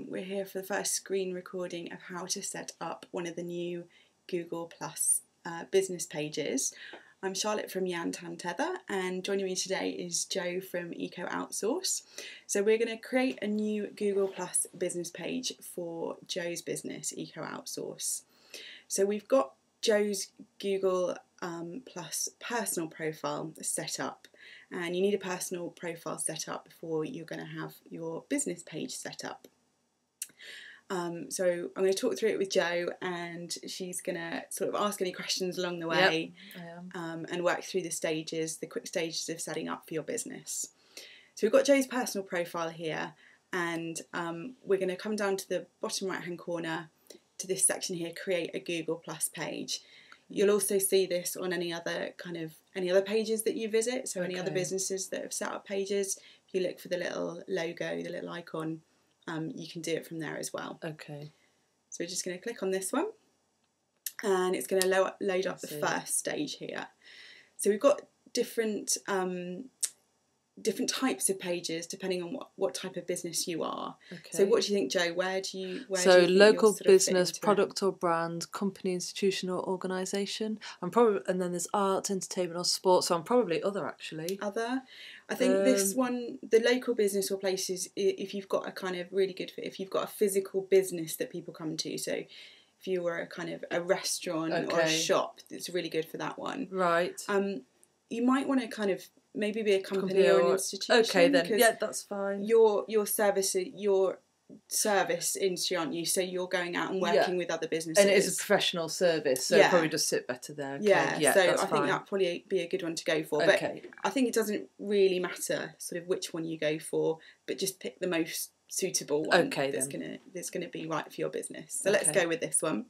we're here for the first screen recording of how to set up one of the new Google Plus business pages. I'm Charlotte from Yan Tan Tether, and joining me today is Jo from EcoOutsource. So we're going to create a new Google Plus business page for Jo's business, EcoOutsource. So we've got Jo's Google Plus personal profile set up, and you need a personal profile set up before you're going to have your business page set up. So I'm going to talk through it with Jo, and she's going to sort of ask any questions along the way. Yep, I am. And work through the quick stages of setting up for your business. So we've got Jo's personal profile here, and we're going to come down to the bottom right hand corner to this section here, create a Google Plus page. You'll also see this on any other pages that you visit, so any other businesses that have set up pages. If you look for the little logo, the little icon, you can do it from there as well. Okay. So we're just going to click on this one, and it's going to load up the first stage here. So we've got different types of pages depending on what type of business you are. Okay. So what do you think, Jo? Where do you think local business, product or brand, company, institution or organisation. And then there's art, entertainment or sports. So I'm probably other actually. Other. I think this one, the local business or places, if you've got a kind of really good fit, if you've got a physical business that people come to, so if you were a kind of a restaurant or a shop, it's really good for that one. Right. You might want to kind of maybe be a company or an institution. Okay then, yeah, that's fine. Your service industry, aren't you? So you're going out and working with other businesses. And it is a professional service, so it'll probably just sit better there. Okay. Yeah, so I think that'd probably be a good one to go for. But I think it doesn't really matter sort of which one you go for, but just pick the most suitable one that's gonna be right for your business. So let's go with this one.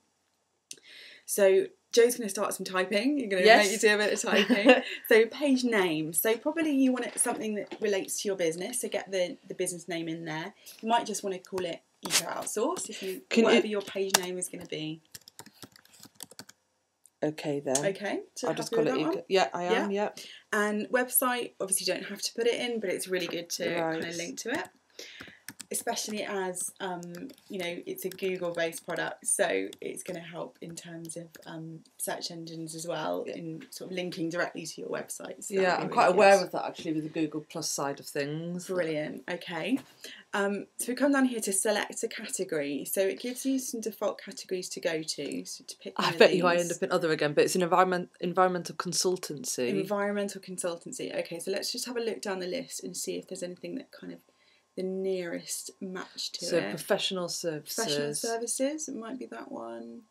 So Jo's going to start some typing. You're going to make you do a bit of typing. So page name. So probably you want something that relates to your business. So get the business name in there. You might just want to call it EcoOutsource whatever your page name is going to be. Okay then. Okay. So I'll just call it Yeah, I am. Yeah. And website. Obviously, you don't have to put it in, but it's really good to kind of link to it. Especially as it's a Google-based product, so it's going to help in terms of search engines as well, in sort of linking directly to your website. So I'm quite aware of that actually with the Google Plus side of things. Brilliant. Okay, so we come down here to select a category. So it gives you some default categories to go to. So to pick. I bet you I end up in other again, but it's an environmental consultancy. Environmental consultancy. Okay, so let's just have a look down the list and see if there's anything that kind of the nearest match to it. So professional services. Professional services, it might be that one.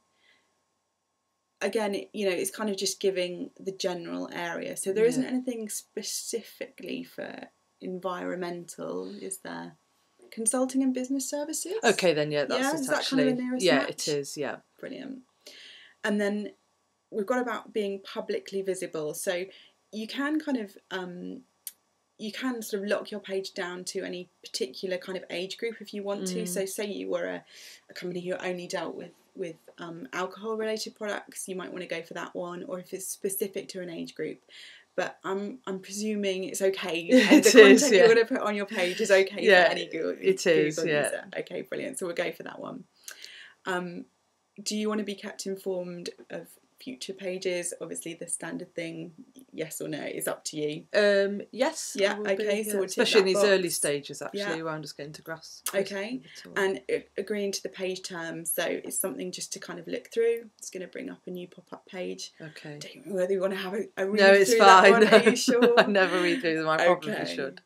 Again, it's kind of just giving the general area. So there isn't anything specifically for environmental, is there? Consulting and business services? Okay then, that's it is actually. That kind of the nearest match? It is, yeah. Brilliant. And then we've got about being publicly visible. So you can kind of you can sort of lock your page down to any particular kind of age group if you want to. So say you were a company who only dealt with alcohol related products, you might want to go for that one, or if it's specific to an age group. But I'm presuming it's okay. The content you're going to put on your page is okay for any Google user. Okay, brilliant. So we'll go for that one. Do you want to be kept informed of future pages? Obviously the standard thing, yes or no, is up to you. Yes. Yeah, okay. So we'll especially in these early stages actually, where I'm just getting to grasp. Okay. And agreeing to the page terms, so it's something just to kind of look through. It's going to bring up a new pop-up page. Okay. Don't know whether you want to have a read No, it's through fine. That one. Are you sure? I never read through them. I probably should.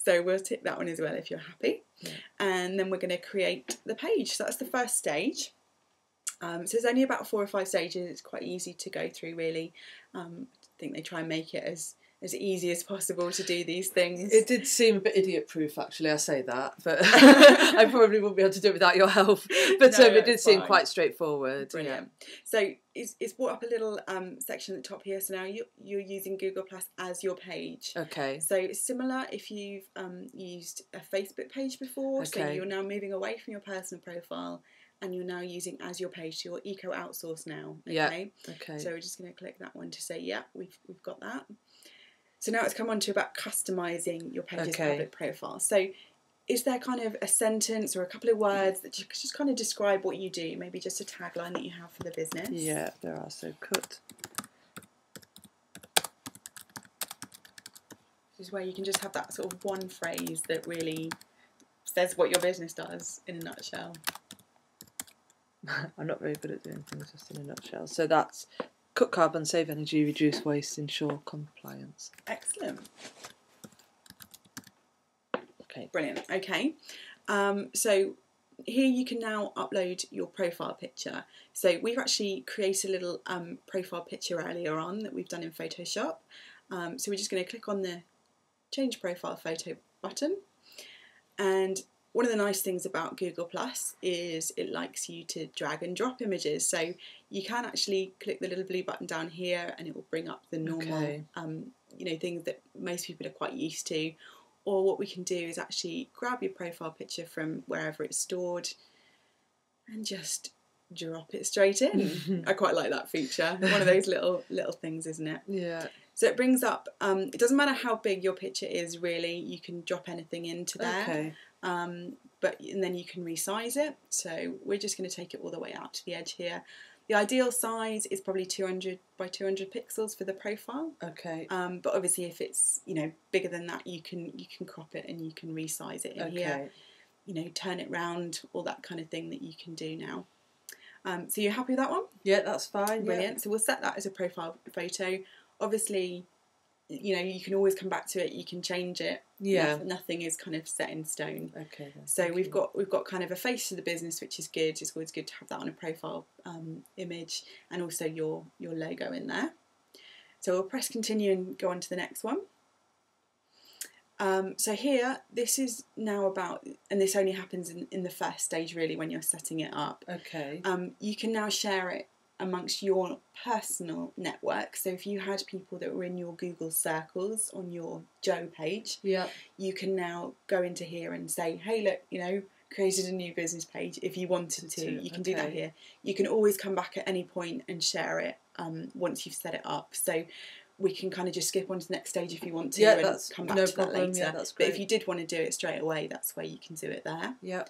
So we'll tick that one as well if you're happy. Yeah. And then we're going to create the page. So that's the first stage. So there's only about 4 or 5 stages. It's quite easy to go through, really. I think they try and make it as easy as possible to do these things. It did seem a bit idiot-proof, actually, I say that, but I probably wouldn't be able to do it without your help. But it did seem quite straightforward. Brilliant. So it's brought up a little section at the top here. So now you're using Google Plus as your page. Okay. So it's similar if you've used a Facebook page before. Okay. So you're now moving away from your personal profile, and you're now using as your page, so your EcoOutsource now. Okay? Yeah. Okay. So we're just going to click that one to say, yeah, we've got that. So now it's come on to about customising your page's public profile. So is there kind of a sentence or a couple of words that just kind of describe what you do? Maybe just a tagline that you have for the business. Yeah, there are. So cut. This is where you can just have that sort of one phrase that really says what your business does in a nutshell. I'm not very good at doing things just in a nutshell. So that's cut carbon, save energy, reduce waste, ensure compliance. Excellent. Okay. Brilliant. Okay. So here you can now upload your profile picture. So we've actually created a little profile picture earlier on that we've done in Photoshop. So we're just going to click on the change profile photo button. And one of the nice things about Google Plus is it likes you to drag and drop images. So you can actually click the little blue button down here and it will bring up the normal, things that most people are quite used to. Or what we can do is actually grab your profile picture from wherever it's stored and just drop it straight in. I quite like that feature. One of those little things, isn't it? Yeah. So it brings up, it doesn't matter how big your picture is really, you can drop anything into there. Okay. And then you can resize it. So we're just going to take it all the way out to the edge here. The ideal size is probably 200 by 200 pixels for the profile. Okay. But obviously if it's, bigger than that, you can crop it and you can resize it in here. Turn it round, all that kind of thing that you can do now. So you're happy with that one? Yeah, that's fine. Brilliant. Yeah. So we'll set that as a profile photo. Obviously, you can always come back to it. You can change it. Yeah. Nothing is kind of set in stone. Okay. Then, so we've got kind of a face to the business, which is good. It's always good to have that on a profile image, and also your logo in there. So we'll press continue and go on to the next one. So here, this is now about, and this only happens in the first stage really when you're setting it up. Okay. You can now share it amongst your personal network. So if you had people that were in your Google circles on your Joe page, you can now go into here and say, hey, look, created a new business page. If you wanted to, you can do that here. You can always come back at any point and share it once you've set it up. So we can kind of just skip on to the next stage if you want to and come back to that later. Yeah, that's great. But if you did want to do it straight away, that's where you can do it there. Yeah.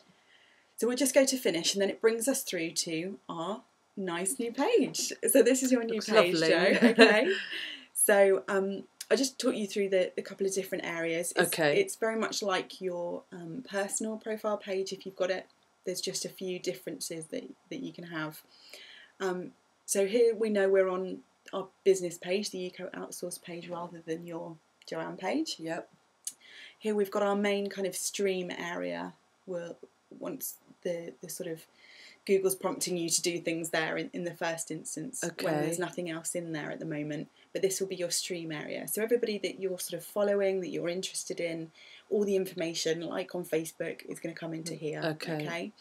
So we'll just go to finish and then it brings us through to our nice new page. So this is your new page, lovely. Joe. Okay. So I just talked you through the couple of different areas. It's very much like your personal profile page if you've got it. There's just a few differences that you can have. So here we know we're on our business page, the EcoOutsource page, rather than your Joanne page. Yep. Here we've got our main kind of stream area. Once the sort of Google's prompting you to do things there in the first instance when there's nothing else in there at the moment. But this will be your stream area. So everybody that you're sort of following, that you're interested in, all the information, like on Facebook, is going to come into here. Okay.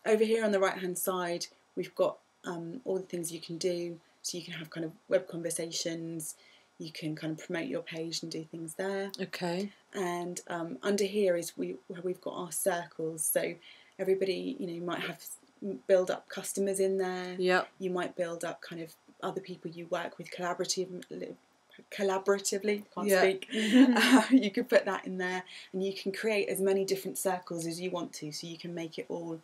Over here on the right-hand side, we've got all the things you can do. So you can have kind of web conversations, you can kind of promote your page and do things there. Okay. And under here is where we've got our circles. So everybody, you might have build up customers in there. Yeah. You might build up kind of other people you work with collaboratively. Can't speak. You could put that in there, and you can create as many different circles as you want to. So you can make it all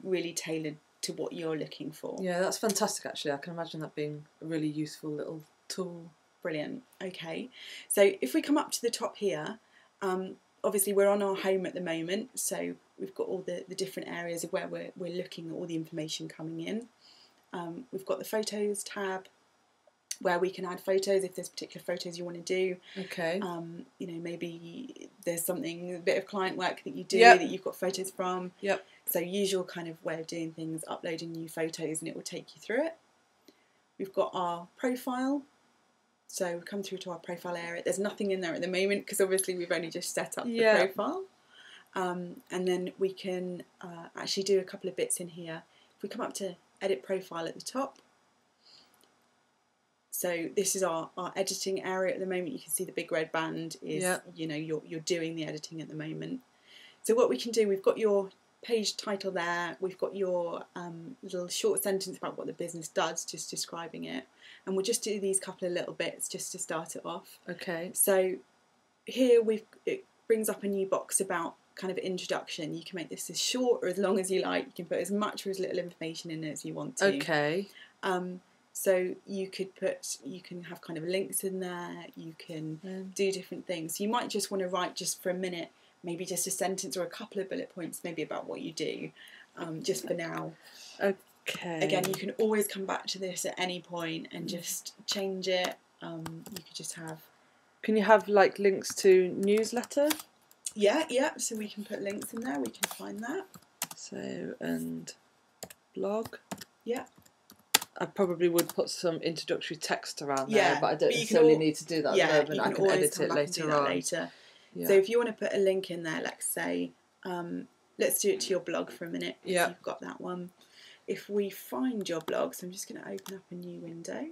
really tailored to what you're looking for. Yeah, that's fantastic actually. I can imagine that being a really useful little tool. Brilliant. Okay, so if we come up to the top here, obviously we're on our home at the moment, so we've got all the different areas of where we're looking at all the information coming in. We've got the photos tab where we can add photos if there's particular photos you want to do. Okay. Maybe there's a bit of client work that you do that you've got photos from. Yep. So usual kind of way of doing things, uploading new photos and it will take you through it. We've got our profile. So we've come through to our profile area. There's nothing in there at the moment because obviously we've only just set up the profile. And then we can actually do a couple of bits in here. If we come up to edit profile at the top. So this is our editing area at the moment. You can see the big red band is, you're doing the editing at the moment. So what we can do, we've got your page title there. We've got your little short sentence about what the business does, just describing it. And we'll just do these couple of little bits just to start it off. Okay. So here it brings up a new box about kind of introduction. You can make this as short or as long as you like. You can put as much or as little information in as you want to. Okay. So you can have kind of links in there. You can do different things. You might just want to write just for a minute, maybe just a sentence or a couple of bullet points, maybe about what you do, just for now. Okay. Again, you can always come back to this at any point and just change it. You could just have. Can you have like links to newsletter? Yeah. So we can put links in there. We can find that. So, and blog. Yeah. I probably would put some introductory text around there, but I don't necessarily need to do that at the moment. I can edit it later on. Yeah. So if you want to put a link in there, let's say, let's do it to your blog for a minute. Yeah. You've got that one. If we find your blog, so I'm just going to open up a new window.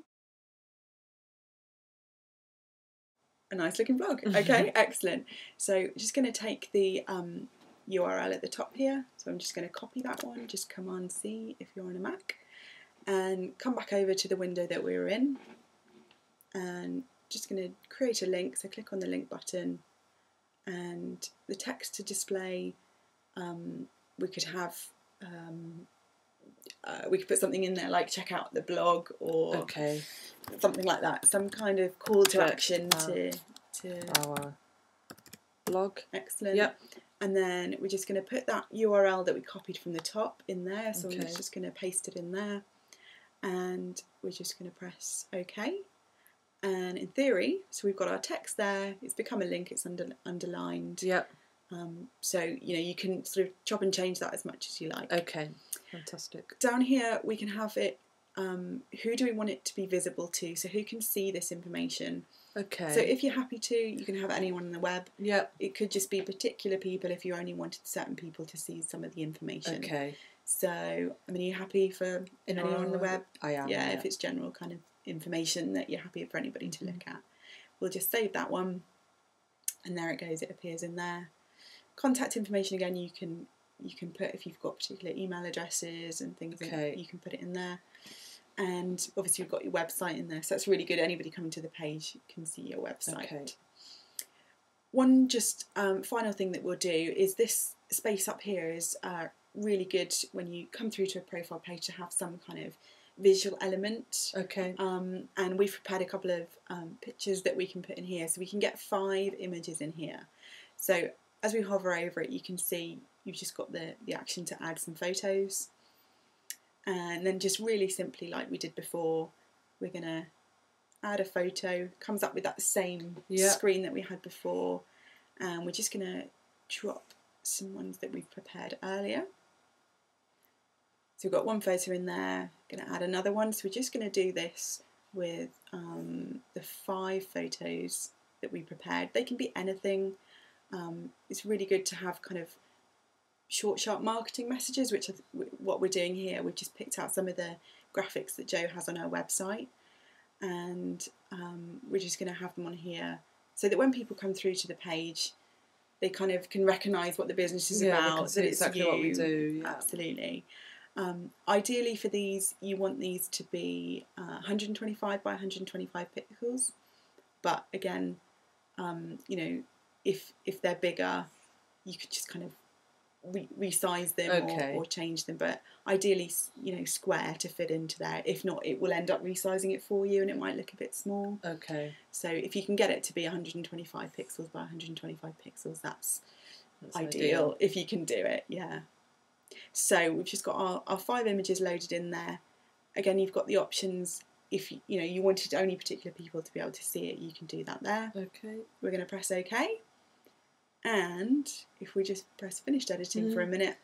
A nice looking blog. Okay, excellent. So just going to take the URL at the top here. So I'm just going to copy that one, just Command C if you're on a Mac, and come back over to the window that we were in, and just going to create a link. So click on the link button, and the text to display, we could have, we could put something in there like check out the blog or something like that, some kind of call to action to our blog. Excellent. Yep. And then we're just going to put that URL that we copied from the top in there. So I'm just going to paste it in there, and we're just going to press OK. And in theory, so we've got our text there. It's become a link. It's underlined. Yep. So you can sort of chop and change that as much as you like. Okay. Fantastic. Down here we can have it. Who do we want it to be visible to? So who can see this information? Okay. So if you're happy to, you can have anyone on the web. Yep. It could just be particular people if you only wanted certain people to see some of the information. Okay. So, I mean, are you happy for anyone on the web? I am. Yeah, if it's general kind of information that you're happy for anybody to look at. We'll just save that one, and there it goes. It appears in there. Contact information again. You can put, if you've got particular email addresses and things. Okay. You can put it in there. And obviously you've got your website in there, so that's really good. Anybody coming to the page can see your website. Okay. One just final thing that we'll do is this space up here is really good when you come through to a profile page to have some kind of visual element. Okay. And we've prepared a couple of pictures that we can put in here, so we can get 5 images in here. So as we hover over it, you can see you've just got the action to add some photos. And then just really simply, like we did before, we're going to add a photo. Comes up with that same screen that we had before. And we're just going to drop some ones that we've prepared earlier. So we've got one photo in there. Going to add another one. So we're just going to do this with the 5 photos that we prepared. They can be anything. It's really good to have kind of short, sharp marketing messages, which is what we're doing here. We've just picked out some of the graphics that Jo has on her website, and we're just going to have them on here so that when people come through to the page, they kind of can recognise what the business is about. That it's exactly what we do. Yeah. Absolutely. Ideally for these, you want these to be 125 by 125 pixels, but again, if they're bigger, you could just kind of resize them or change them, but ideally square to fit into there. If not, it will end up resizing it for you and it might look a bit small. Okay. So if you can get it to be 125 pixels by 125 pixels, that's ideal if you can do it. Yeah. So we've just got our 5 images loaded in there. Again, you've got the options. If you wanted only particular people to be able to see it, you can do that there. Okay. We're going to press OK. And if we just press finished editing for a minute,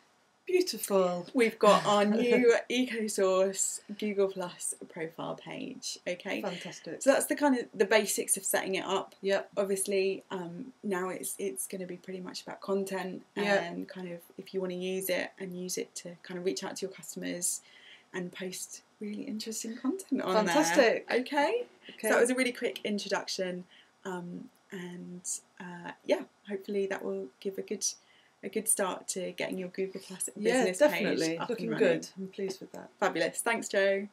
beautiful. We've got our new EcoOutsource Google Plus profile page. Okay, fantastic. So that's the kind of the basics of setting it up. Yep. Obviously, now it's going to be pretty much about content and kind of if you want to use it to kind of reach out to your customers and post really interesting content on there. Fantastic. Okay. So that was a really quick introduction. Hopefully that will give a good start to getting your Google Plus business page up looking and running. good. I'm pleased with that. Fabulous. Thanks, Jo.